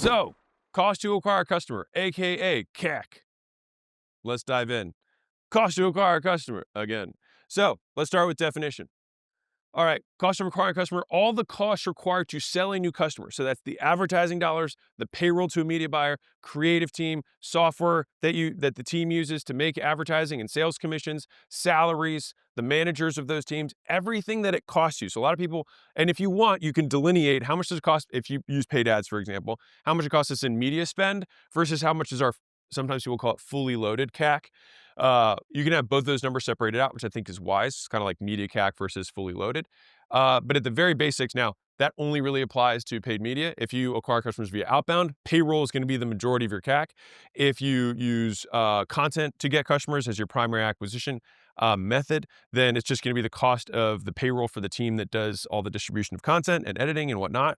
So, cost to acquire a customer, aka CAC. Let's dive in. Cost to acquire a customer again. So, let's start with definition. All right, cost of acquiring a customer, all the costs required to sell a new customer. So that's the advertising dollars, the payroll to a media buyer, creative team, software that the team uses to make advertising and sales commissions, salaries, the managers of those teams, everything that it costs you. So a lot of people, and if you want, you can delineate how much does it cost if you use paid ads, for example, how much it costs us in media spend versus how much is our, sometimes people call it fully loaded CAC. You can have both those numbers separated out, which I think is wise. It's kind of like media CAC versus fully loaded. But at the very basics now, that only really applies to paid media. If you acquire customers via outbound, payroll is going to be the majority of your CAC. If you use content to get customers as your primary acquisition method, then it's just going to be the cost of the payroll for the team that does all the distribution of content and editing and whatnot.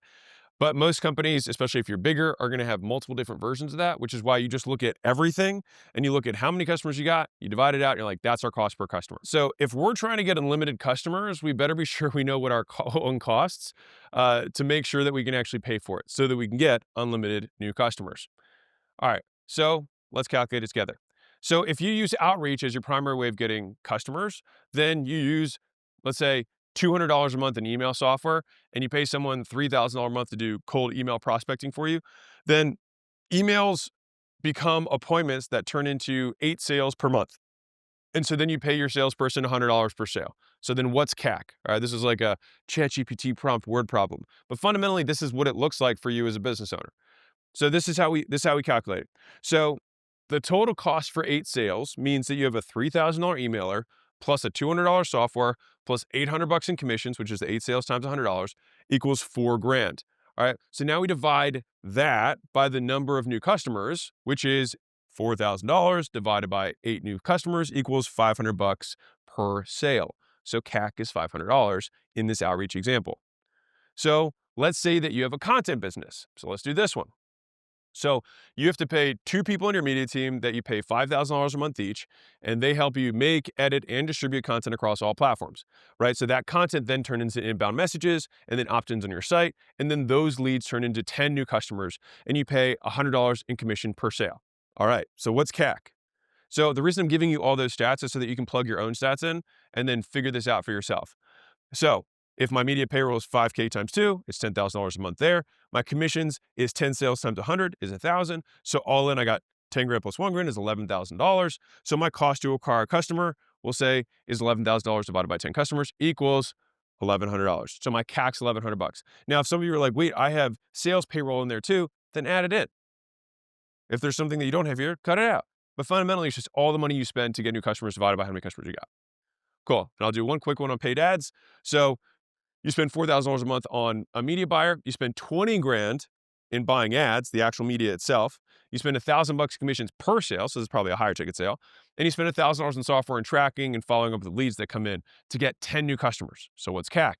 But most companies, especially if you're bigger, are going to have multiple different versions of that, which is why you just look at everything and you look at how many customers you got, you divide it out, and you're like, that's our cost per customer. So if we're trying to get unlimited customers, we better be sure we know what our own costs to make sure that we can actually pay for it so that we can get unlimited new customers. All right, so let's calculate it together. So if you use outreach as your primary way of getting customers, then you use, let's say, $200 a month in email software, and you pay someone $3,000 a month to do cold email prospecting for you, then emails become appointments that turn into 8 sales per month. And so then you pay your salesperson $100 per sale. So then what's CAC? All right, this is like a ChatGPT prompt word problem. But fundamentally, this is what it looks like for you as a business owner. So this is how we calculate it. So the total cost for 8 sales means that you have a $3,000 emailer plus a $200 software plus $800 in commissions, which is the 8 sales times $100 equals 4 grand. All right. So now we divide that by the number of new customers, which is $4,000 divided by 8 new customers equals $500 per sale. So CAC is $500 in this outreach example. So let's say that you have a content business. So let's do this one. So you have to pay 2 people in your media team that you pay $5,000 a month each, and they help you make, edit, and distribute content across all platforms, right? So that content then turns into inbound messages and then opt-ins on your site, and then those leads turn into 10 new customers, and you pay $100 in commission per sale. All right, so what's CAC? So the reason I'm giving you all those stats is so that you can plug your own stats in and then figure this out for yourself. So if my media payroll is 5K times 2, it's $10,000 a month there. My commissions is 10 sales times 100 is 1,000. So all in, I got 10 grand plus 1 grand is $11,000. So my cost to acquire a customer, we'll say, is $11,000 divided by 10 customers equals $1,100. So my CAC's $1,100. Now, if some of you are like, wait, I have sales payroll in there too, then add it in. If there's something that you don't have here, cut it out. But fundamentally, it's just all the money you spend to get new customers divided by how many customers you got. Cool. And I'll do one quick one on paid ads. So you spend $4,000 a month on a media buyer. You spend 20 grand in buying ads, the actual media itself. You spend $1,000 commissions per sale, so this is probably a higher ticket sale. And you spend $1,000 in software and tracking and following up with the leads that come in to get 10 new customers. So what's CAC?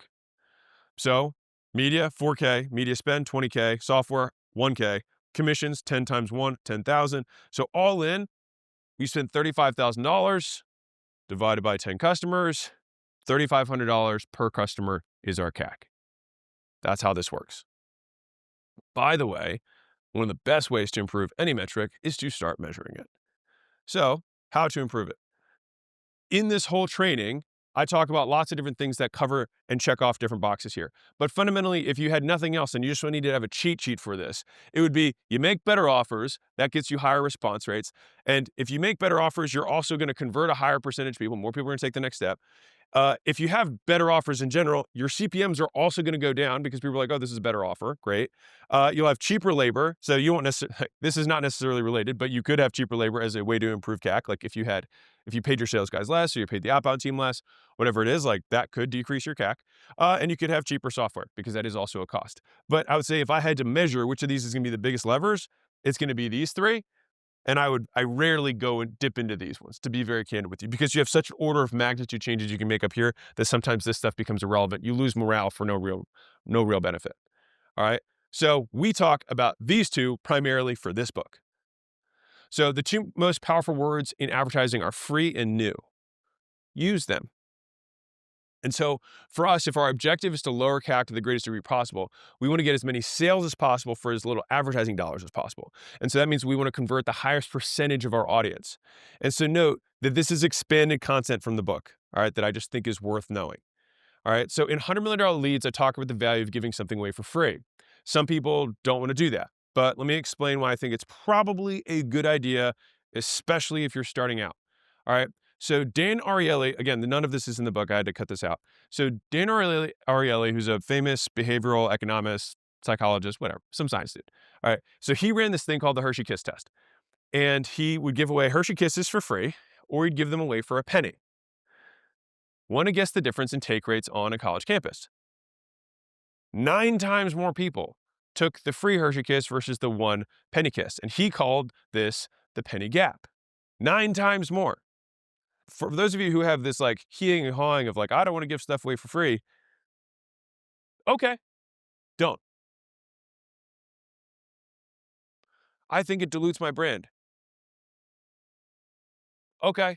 So media, 4K, media spend, 20K, software, 1K, commissions, 10 times 1, 10,000. So all in, you spend $35,000 divided by 10 customers, $3,500 per customer is our CAC. That's how this works. By the way, one of the best ways to improve any metric is to start measuring it. So, how to improve it? In this whole training, I talk about lots of different things that cover and check off different boxes here. But fundamentally, if you had nothing else and you just need to have a cheat sheet for this, it would be you make better offers, that gets you higher response rates. And if you make better offers, you're also going to convert a higher percentage of people. More people are going to take the next step. If you have better offers in general, your CPMs are also going to go down because people are like, oh, this is a better offer. Great. You'll have cheaper labor. So you won't necessarily, this is not necessarily related, but you could have cheaper labor as a way to improve CAC. Like if you paid your sales guys less or you paid the outbound team less, whatever it is, like that could decrease your CAC. And you could have cheaper software because that is also a cost. But I would say if I had to measure which of these is going to be the biggest levers, it's going to be these 3. And I rarely go and dip into these ones, to be very candid with you, because you have such order of magnitude changes you can make up here that sometimes this stuff becomes irrelevant. You lose morale for no real benefit. All right. So we talk about these 2 primarily for this book. So the 2 most powerful words in advertising are free and new. Use them. And so for us, if our objective is to lower CAC to the greatest degree possible, we want to get as many sales as possible for as little advertising dollars as possible. And so that means we want to convert the highest percentage of our audience. And so note that this is expanded content from the book, all right, that I just think is worth knowing. All right. So in $100 million leads, I talk about the value of giving something away for free. Some people don't want to do that, but let me explain why I think it's probably a good idea, especially if you're starting out. All right. So Dan Ariely, again, none of this is in the book. I had to cut this out. So Dan Ariely, who's a famous behavioral economist, psychologist, whatever, some science dude. All right. So he ran this thing called the Hershey Kiss test, and he would give away Hershey Kisses for free, or he'd give them away for a penny. Want to guess the difference in take rates on a college campus? 9 times more people took the free Hershey Kiss versus the 1 penny kiss. And he called this the penny gap. 9 times more. For those of you who have this like heeing and hawing of like, I don't want to give stuff away for free. Okay, don't. I think it dilutes my brand. Okay.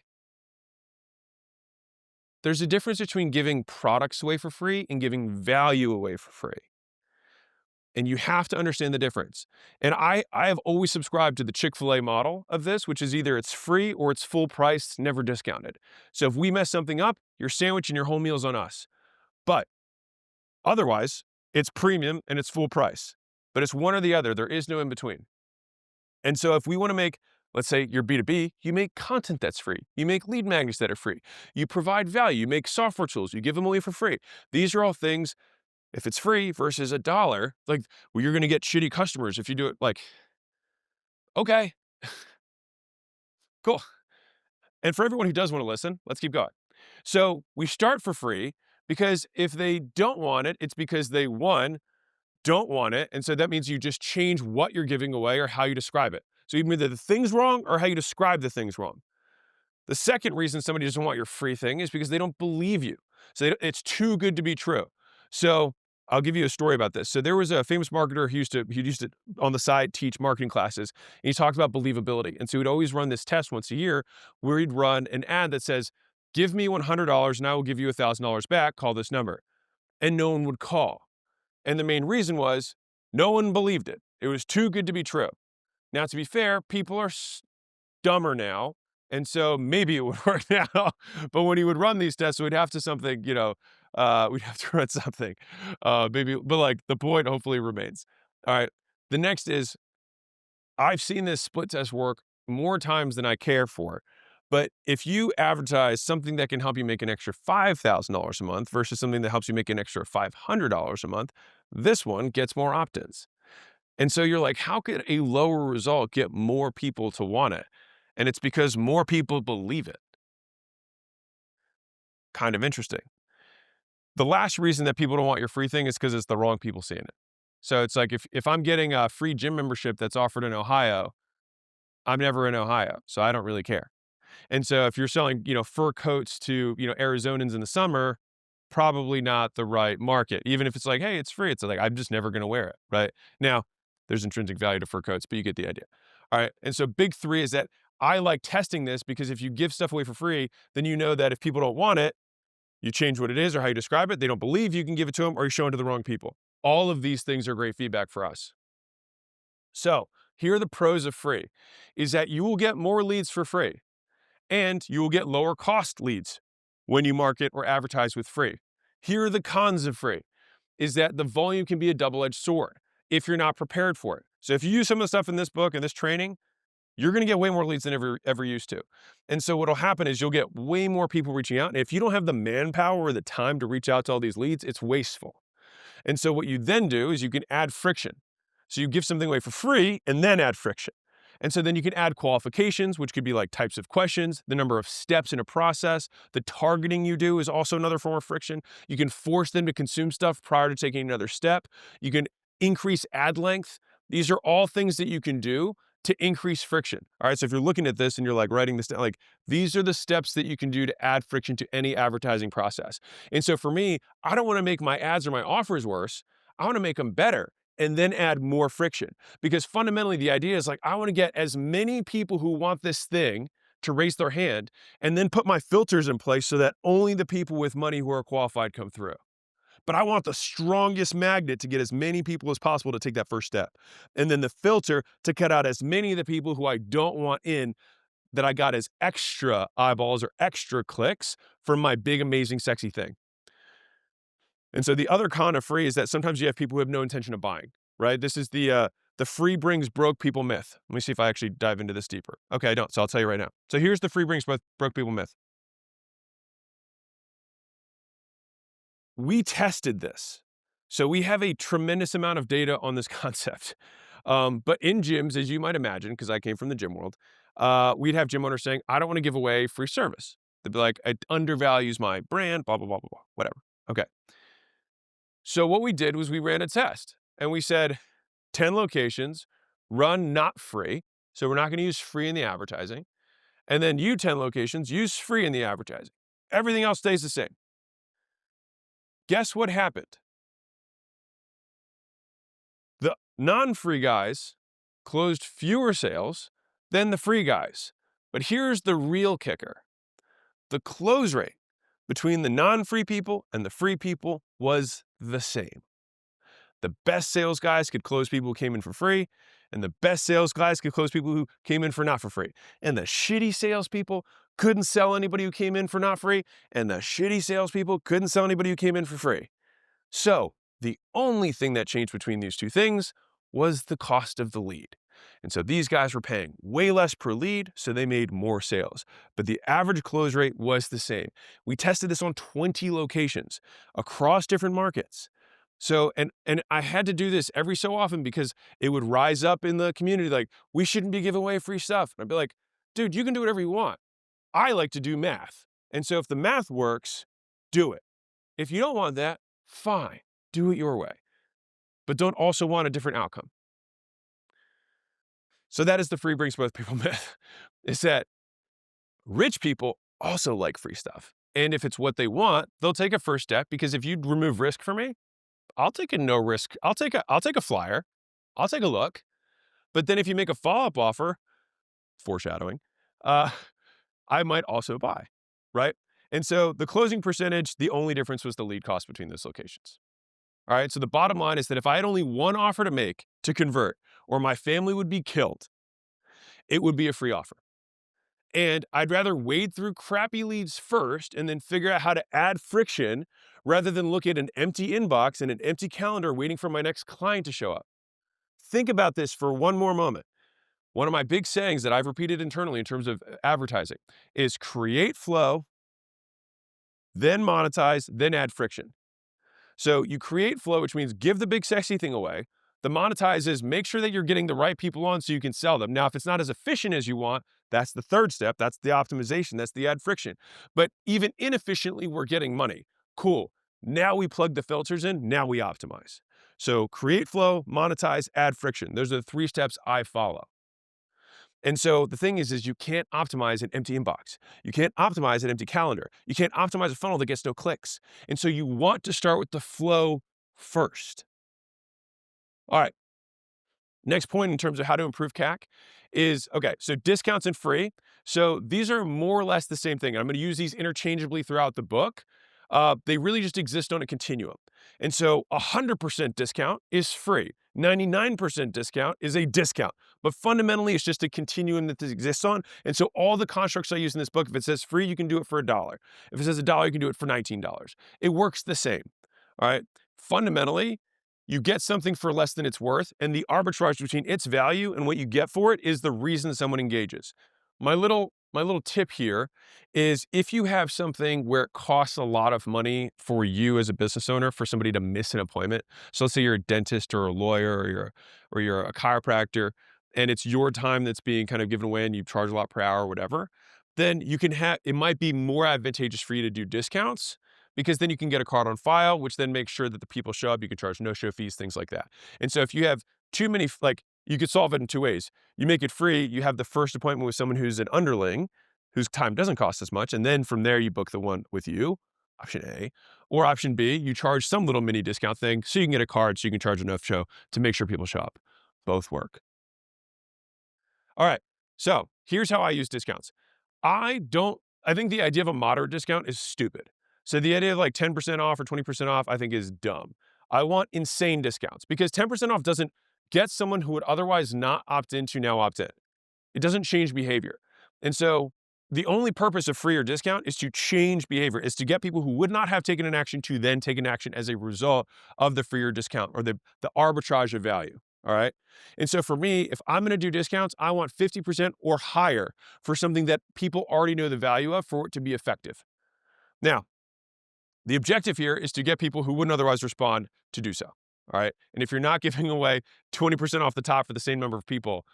There's a difference between giving products away for free and giving value away for free. And you have to understand the difference. And I have always subscribed to the Chick-fil-A model of this, which is either it's free or it's full price, never discounted. So if we mess something up, your sandwich and your whole meal's on us. But otherwise, it's premium and it's full price. But it's one or the other. There is no in between. And so if we want to make, let's say you're B2B, you make content that's free. You make lead magnets that are free. You provide value. You make software tools. You give them away for free. These are all things. If it's free versus $1, like, well, you're going to get shitty customers if you do it. Like, okay, cool. And for everyone who does want to listen, let's keep going. So we start for free because if they don't want it, it's because they, one, don't want it. And so that means you just change what you're giving away or how you describe it. So either the thing's wrong or how you describe the thing's wrong. The second reason somebody doesn't want your free thing is because they don't believe you. So it's too good to be true. So I'll give you a story about this. So there was a famous marketer who used to on the side teach marketing classes, and he talked about believability. And so he'd always run this test once a year where he'd run an ad that says, give me $100 and I will give you $1,000 back, call this number. And no one would call. And the main reason was no one believed it. It was too good to be true. Now, to be fair, people are dumber now. And so maybe it would work now, but when he would run these tests, we'd have to something, we'd have to run something, maybe, but like the point hopefully remains. All right. The next is I've seen this split test work more times than I care for, but if you advertise something that can help you make an extra $5,000 a month versus something that helps you make an extra $500 a month, this one gets more opt-ins. And so you're like, how could a lower result get more people to want it? And it's because more people believe it. Kind of interesting. The last reason that people don't want your free thing is because it's the wrong people seeing it. So it's like if I'm getting a free gym membership that's offered in Ohio, I'm never in Ohio, so I don't really care. And so if you're selling, fur coats to, Arizonans in the summer, probably not the right market. Even if it's like, hey, it's free, it's like, I'm just never going to wear it, right? Now, there's intrinsic value to fur coats, but you get the idea. All right. And so big three is that I like testing this because if you give stuff away for free, then you know that if people don't want it, you change what it is or how you describe it. They don't believe you can give it to them, or you're showing to the wrong people. All of these things are great feedback for us. So here are the pros of free, is that you will get more leads for free and you will get lower cost leads when you market or advertise with free. Here are the cons of free, is that the volume can be a double-edged sword if you're not prepared for it. So if you use some of the stuff in this book and this training, you're going to get way more leads than ever used to. And so what'll happen is you'll get way more people reaching out. And if you don't have the manpower or the time to reach out to all these leads, it's wasteful. And so what you then do is you can add friction. So you give something away for free and then add friction. And so then you can add qualifications, which could be like types of questions, the number of steps in a process. The targeting you do is also another form of friction. You can force them to consume stuff prior to taking another step. You can increase ad length. These are all things that you can do to increase friction. All right. So if you're looking at this and you're like writing this down, like these are the steps that you can do to add friction to any advertising process. And so for me, I don't want to make my ads or my offers worse. I want to make them better and then add more friction, because fundamentally the idea is like, I want to get as many people who want this thing to raise their hand and then put my filters in place so that only the people with money who are qualified come through. But I want the strongest magnet to get as many people as possible to take that first step. And then the filter to cut out as many of the people who I don't want in, that I got as extra eyeballs or extra clicks from my big, amazing, sexy thing. And so the other con of free is that sometimes you have people who have no intention of buying, right? This is the free brings broke people myth. Let me see if I actually dive into this deeper. Okay, I don't, so I'll tell you right now. So here's the free brings broke people myth. We tested this. So we have a tremendous amount of data on this concept. But in gyms, as you might imagine, because I came from the gym world, we'd have gym owners saying, I don't want to give away free service. They'd be like, it undervalues my brand, blah, blah, blah, blah, blah, whatever. Okay. So what we did was we ran a test and we said 10 locations, run not free. So we're not going to use free in the advertising. And then you 10 locations, use free in the advertising. Everything else stays the same. Guess what happened? The non-free guys closed fewer sales than the free guys. But here's the real kicker. The close rate between the non-free people and the free people was the same. The best sales guys could close people who came in for free, and the best sales guys could close people who came in for not for free. And the shitty salespeople couldn't sell anybody who came in for not free, and the shitty salespeople couldn't sell anybody who came in for free. So the only thing that changed between these two things was the cost of the lead. And so these guys were paying way less per lead, so they made more sales. But the average close rate was the same. We tested this on 20 locations across different markets. So, and I had to do this every so often because it would rise up in the community like, we shouldn't be giving away free stuff. And I'd be like, dude, you can do whatever you want. I like to do math. And so if the math works, do it. If you don't want that, fine, do it your way. But don't also want a different outcome. So that is the free brings both people myth, is that rich people also like free stuff. And if it's what they want, they'll take a first step, because if you remove risk for me, I'll take a no risk. I'll take a flyer. I'll take a look. But then if you make a follow-up offer, foreshadowing, I might also buy, right? And so the closing percentage, the only difference was the lead cost between those locations. All right. So the bottom line is that if I had only one offer to make to convert, or my family would be killed, it would be a free offer. And I'd rather wade through crappy leads first and then figure out how to add friction rather than look at an empty inbox and an empty calendar waiting for my next client to show up. Think about this for one more moment. One of my big sayings that I've repeated internally in terms of advertising is create flow, then monetize, then add friction. So you create flow, which means give the big sexy thing away. The monetize is make sure that you're getting the right people on so you can sell them. Now, if it's not as efficient as you want, that's the third step. That's the optimization. That's the add friction. But even inefficiently, we're getting money. Cool. Now we plug the filters in. Now we optimize. So create flow, monetize, add friction. Those are the 3 steps I follow. And so the thing is you can't optimize an empty inbox. You can't optimize an empty calendar. You can't optimize a funnel that gets no clicks. And so you want to start with the flow first. All right. Next point in terms of how to improve CAC is, okay, so discounts and free. So these are more or less the same thing. I'm going to use these interchangeably throughout the book. They really just exist on a continuum. And so 100% discount is free. 99% discount is a discount. But fundamentally, it's just a continuum that this exists on. And so all the constructs I use in this book, if it says free, you can do it for $1. If it says $1, you can do it for $19. It works the same. All right. Fundamentally, you get something for less than it's worth, and the arbitrage between its value and what you get for it is the reason someone engages. My little tip here is, if you have something where it costs a lot of money for you as a business owner for somebody to miss an appointment. So let's say you're a dentist or a lawyer or you're a chiropractor, and it's your time that's being kind of given away and you charge a lot per hour or whatever, then you can have, it might be more advantageous for you to do discounts, because then you can get a card on file, which then makes sure that the people show up. You can charge no-show fees, things like that. And so if you have too many, like, you could solve it in 2 ways. You make it free. You have the first appointment with someone who's an underling, whose time doesn't cost as much. And then from there, you book the one with you, option A. Or option B, you charge some little mini discount thing so you can get a card, so you can charge enough show to make sure people show up. Both work. All right. So here's how I use discounts. I think the idea of a moderate discount is stupid. So the idea of like 10% off or 20% off, I think is dumb. I want insane discounts because 10% off doesn't get someone who would otherwise not opt in to now opt in. It doesn't change behavior. And so the only purpose of free or discount is to change behavior, is to get people who would not have taken an action to then take an action as a result of the free or discount or the arbitrage of value. All right. And so for me, if I'm going to do discounts, I want 50% or higher for something that people already know the value of for it to be effective. Now, the objective here is to get people who wouldn't otherwise respond to do so. All right. And if you're not giving away 20% off the top for the same number of people,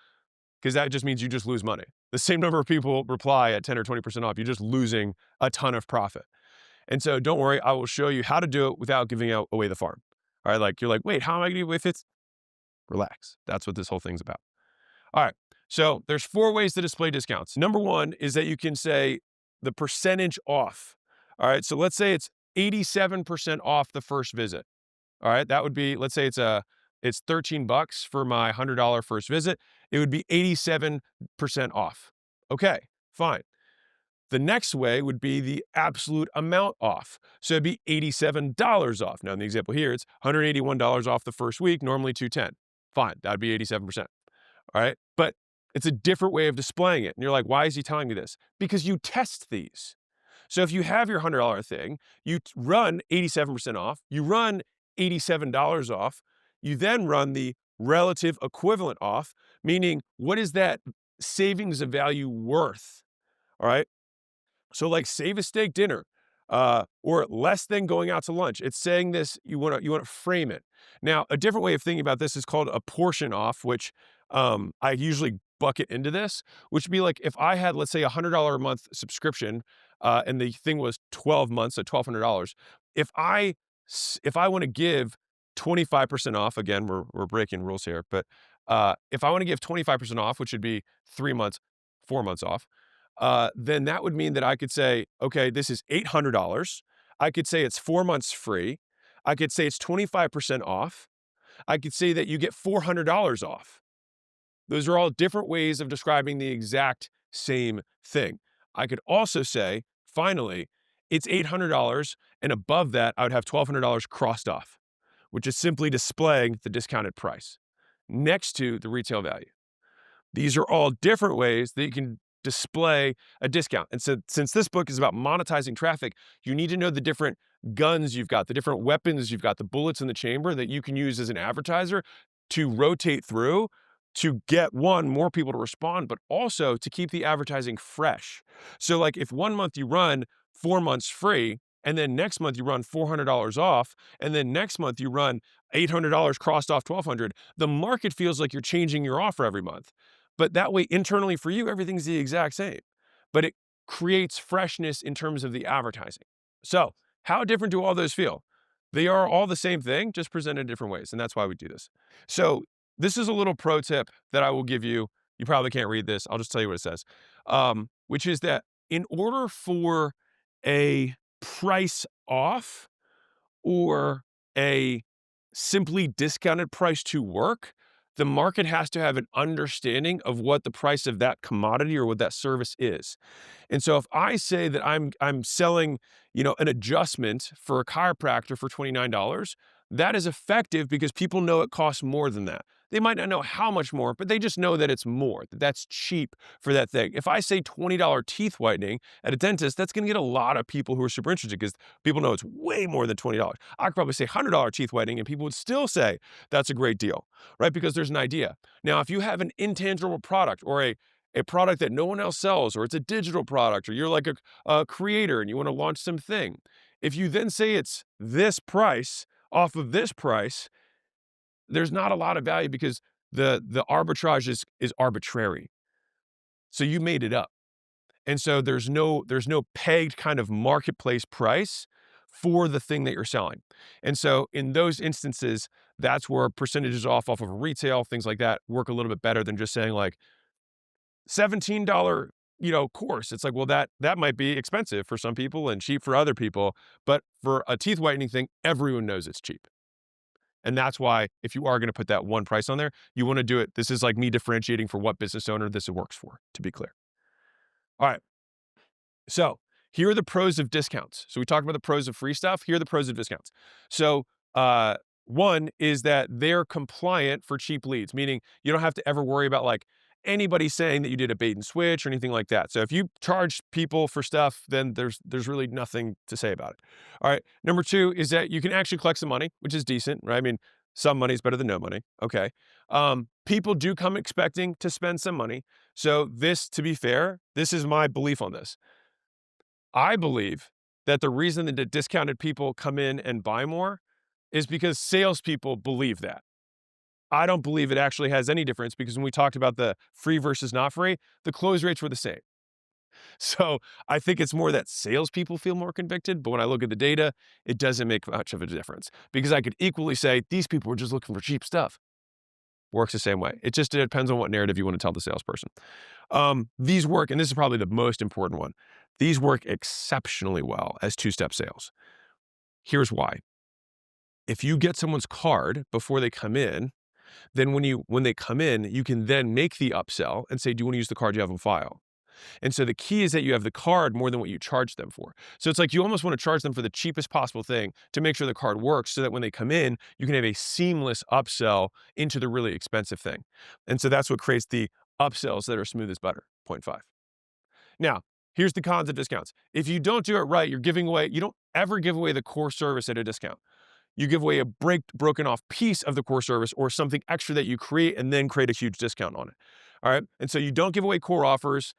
because that just means you just lose money. The same number of people reply at 10 or 20% off, you're just losing a ton of profit. And so don't worry, I will show you how to do it without giving away the farm. All right, like you're like, wait, how am I gonna give away fits? Relax. That's what this whole thing's about. All right. So there's 4 ways to display discounts. Number 1 is that you can say the percentage off. All right. So let's say it's 87% off the first visit. All right, that would be, let's say it's $13 for my $100 first visit. It would be 87% off. Okay, fine. The next way would be the absolute amount off. So it'd be $87 off. Now in the example here, it's $181 off the first week, normally $210. Fine, that'd be 87%. All right, but it's a different way of displaying it. And you're like, why is he telling me this? Because you test these. So if you have your $100 thing, you run 87% off, you run $87 off, you then run the relative equivalent off, meaning what is that savings of value worth? All right. So like save a steak dinner, or less than going out to lunch. It's saying this, you want to frame it. Now, a different way of thinking about this is called a portion off, which I usually bucket into this, which would be like if I had, let's say, $100 a month subscription, and the thing was 12 months at $1,200. If I want to give 25% off, again, we're breaking rules here, but if I want to give 25% off, which would be 3 months, 4 months off, then that would mean that I could say, okay, this is $800. I could say it's 4 months free. I could say it's 25% off. I could say that you get $400 off. Those are all different ways of describing the exact same thing. I could also say, finally, it's $800, and above that, I would have $1,200 crossed off, which is simply displaying the discounted price next to the retail value. These are all different ways that you can display a discount. And so since this book is about monetizing traffic, you need to know the different guns you've got, the different weapons you've got, the bullets in the chamber that you can use as an advertiser to rotate through to get, one, more people to respond, but also to keep the advertising fresh. So like if 1 month you run 4 months free, and then next month you run $400 off, and then next month you run $800 crossed off $1,200, the market feels like you're changing your offer every month. But that way, internally for you, everything's the exact same. But it creates freshness in terms of the advertising. So how different do all those feel? They are all the same thing, just presented in different ways. And that's why we do this. So this is a little pro tip that I will give you. You probably can't read this. I'll just tell you what it says, which is that in order for a price off or a simply discounted price to work, the market has to have an understanding of what the price of that commodity or what that service is. And so if I say that I'm selling, an adjustment for a chiropractor for $29, that is effective because people know it costs more than that. They might not know how much more, but they just know that it's more, that that's cheap for that thing. If I say $20 teeth whitening at a dentist, that's going to get a lot of people who are super interested because people know it's way more than $20. I could probably say $100 teeth whitening and people would still say that's a great deal, right? Because there's an idea. Now, if you have an intangible product or a product that no one else sells, or it's a digital product, or you're like a creator and you want to launch something, if you then say it's this price off of this price, there's not a lot of value because the arbitrage is arbitrary. So you made it up. And so there's no pegged kind of marketplace price for the thing that you're selling. And so in those instances, that's where percentages off of retail, things like that work a little bit better than just saying like $17, course. It's like, well, that might be expensive for some people and cheap for other people. But for a teeth whitening thing, everyone knows it's cheap. And that's why if you are going to put that one price on there, you want to do it. This is like me differentiating for what business owner this works for, to be clear. All right. So here are the pros of discounts. So we talked about the pros of free stuff. Here are the pros of discounts. So one is that they're compliant for cheap leads, meaning you don't have to ever worry about like anybody saying that you did a bait and switch or anything like that. So if you charge people for stuff, then there's really nothing to say about it. All right. Number two is that you can actually collect some money, which is decent, right? I mean, some money is better than no money. Okay. People do come expecting to spend some money. So this, to be fair, this is my belief on this. I believe that the reason that the discounted people come in and buy more is because salespeople believe that. I don't believe it actually has any difference because when we talked about the free versus not free, the close rates were the same. So I think it's more that salespeople feel more convicted, but when I look at the data, it doesn't make much of a difference because I could equally say these people were just looking for cheap stuff. Works the same way. It just depends on what narrative you want to tell the salesperson. These work, and this is probably the most important one. These work exceptionally well as two-step sales. Here's why. If you get someone's card before they come in, then when they come in, you can then make the upsell and say, do you want to use the card you have on file? And so the key is that you have the card more than what you charge them for. So it's like you almost want to charge them for the cheapest possible thing to make sure the card works so that when they come in, you can have a seamless upsell into the really expensive thing. And so that's what creates the upsells that are smooth as butter, 0.5. Now, here's the cons of discounts. If you don't do it right, you don't ever give away the core service at a discount. You give away a broken off piece of the core service or something extra that you create and then create a huge discount on it. All right. And so you don't give away core offers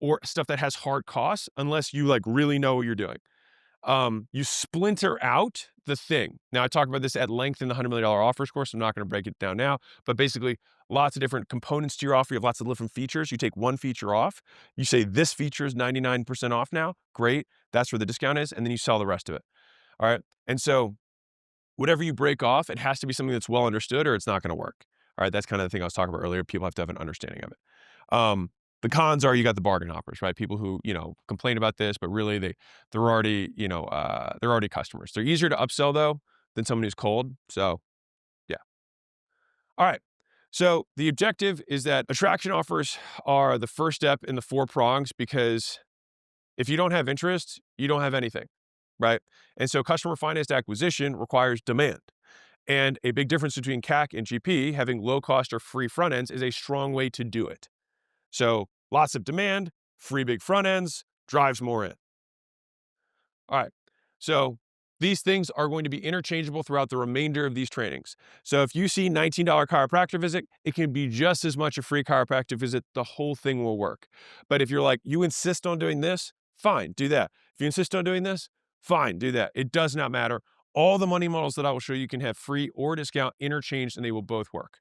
or stuff that has hard costs unless you like really know what you're doing. You splinter out the thing. Now I talk about this at length in the $100 million offers course. I'm not going to break it down now, but basically lots of different components to your offer. You have lots of different features. You take one feature off. You say this feature is 99% off now. Great. That's where the discount is. And then you sell the rest of it. All right. And so whatever you break off, it has to be something that's well understood or it's not going to work. All right. That's kind of the thing I was talking about earlier. People have to have an understanding of it. The cons are you got the bargain hoppers, right? People who, complain about this, but really they're already, they're already customers. They're easier to upsell though than someone who's cold. So yeah. All right. So the objective is that attraction offers are the first step in the 4 prongs because if you don't have interest, you don't have anything, right? And so customer financed acquisition requires demand. And a big difference between CAC and GP, having low cost or free front ends is a strong way to do it. So lots of demand, free big front ends, drives more in. All right. So these things are going to be interchangeable throughout the remainder of these trainings. So if you see $19 chiropractor visit, it can be just as much a free chiropractic visit. The whole thing will work. But if you're like, you insist on doing this, fine, do that. If you insist on doing this, fine, do that. It does not matter. All the money models that I will show you can have free or discount interchanged and they will both work.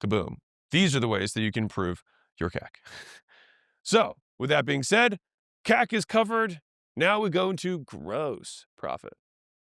Kaboom. These are the ways that you can improve your CAC. So with that being said, CAC is covered. Now we go into gross profit.